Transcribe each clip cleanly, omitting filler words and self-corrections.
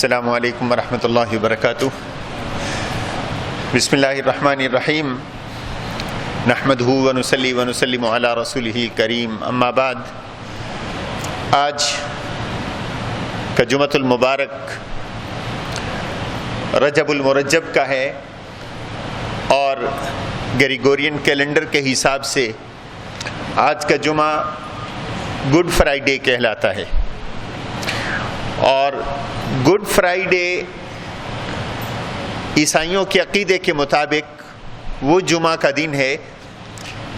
السلام علیکم ورحمۃ اللہ وبرکاتہ۔ بسم اللہ الرحمن الرحیم، نحمدہ ونصلی ونسلم علی رسولہ الکریم، اما بعد۔ آج کا جمعۃ المبارک رجب المرجب کا ہے اور گریگورین کیلنڈر کے حساب سے آج کا جمعہ گڈ فرائیڈے کہلاتا ہے، اور گڈ فرائیڈے عیسائیوں کے عقیدے کے مطابق وہ جمعہ کا دن ہے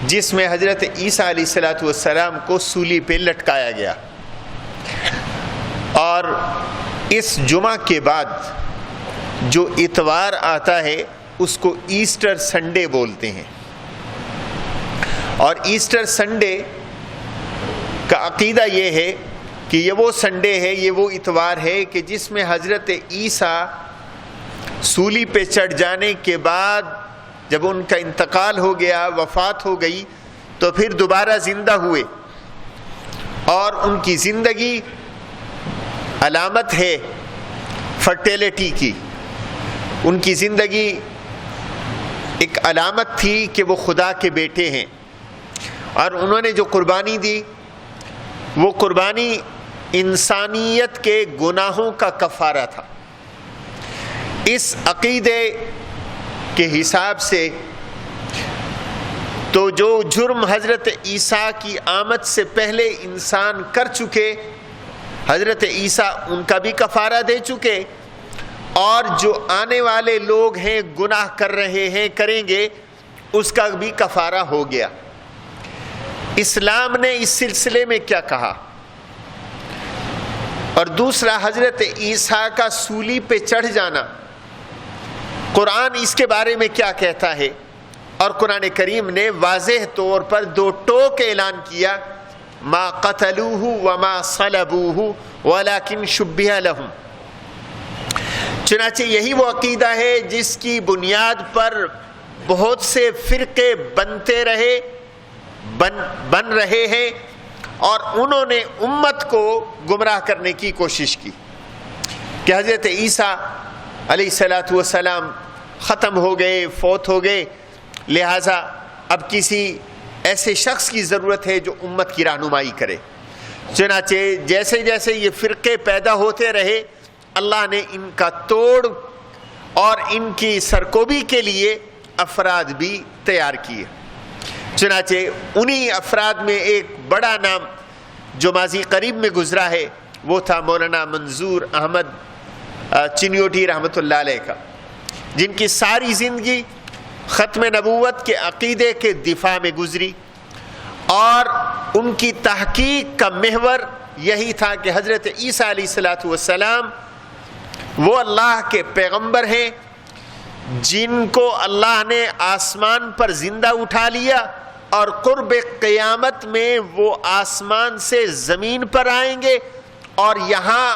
جس میں حضرت عیسیٰ علیہ السلام کو سولی پہ لٹکایا گیا، اور اس جمعہ کے بعد جو اتوار آتا ہے اس کو ایسٹر سنڈے بولتے ہیں، اور ایسٹر سنڈے کا عقیدہ یہ ہے کہ یہ وہ سنڈے ہے، یہ وہ اتوار ہے کہ جس میں حضرت عیسیٰ سولی پہ چڑھ جانے کے بعد جب ان کا انتقال ہو گیا، وفات ہو گئی، تو پھر دوبارہ زندہ ہوئے، اور ان کی زندگی علامت ہے فرٹیلٹی کی۔ ان کی زندگی ایک علامت تھی کہ وہ خدا کے بیٹے ہیں، اور انہوں نے جو قربانی دی وہ قربانی انسانیت کے گناہوں کا کفارہ تھا۔ اس عقیدے کے حساب سے تو جو جرم حضرت عیسیٰ کی آمد سے پہلے انسان کر چکے، حضرت عیسیٰ ان کا بھی کفارہ دے چکے، اور جو آنے والے لوگ ہیں گناہ کر رہے ہیں، کریں گے، اس کا بھی کفارہ ہو گیا۔ اسلام نے اس سلسلے میں کیا کہا؟ اور دوسرا، حضرت عیسیٰ کا سولی پہ چڑھ جانا، قرآن اس کے بارے میں کیا کہتا ہے؟ اور قرآن کریم نے واضح طور پر دو ٹوک اعلان کیا، ما قتلوہ وما صلبوہ ولکن شبہ لہم۔ چنانچہ یہی وہ عقیدہ ہے جس کی بنیاد پر بہت سے فرقے بنتے رہے، بن رہے ہیں، اور انہوں نے امت کو گمراہ کرنے کی کوشش کی کہ حضرت عیسیٰ علیہ السلام ختم ہو گئے، فوت ہو گئے، لہٰذا اب کسی ایسے شخص کی ضرورت ہے جو امت کی رہنمائی کرے۔ چنانچہ جیسے جیسے یہ فرقے پیدا ہوتے رہے، اللہ نے ان کا توڑ اور ان کی سرکوبی کے لیے افراد بھی تیار کیے۔ چنانچہ انہی افراد میں ایک بڑا نام جو ماضی قریب میں گزرا ہے وہ تھا مولانا منظور احمد چنیوٹی رحمۃ اللہ علیہ کا، جن کی ساری زندگی ختم نبوت کے عقیدے کے دفاع میں گزری، اور ان کی تحقیق کا محور یہی تھا کہ حضرت عیسیٰ علیہ السلام وہ اللہ کے پیغمبر ہیں جن کو اللہ نے آسمان پر زندہ اٹھا لیا، اور قرب قیامت میں وہ آسمان سے زمین پر آئیں گے، اور یہاں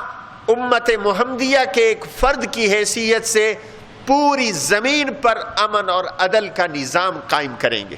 امت محمدیہ کے ایک فرد کی حیثیت سے پوری زمین پر امن اور عدل کا نظام قائم کریں گے۔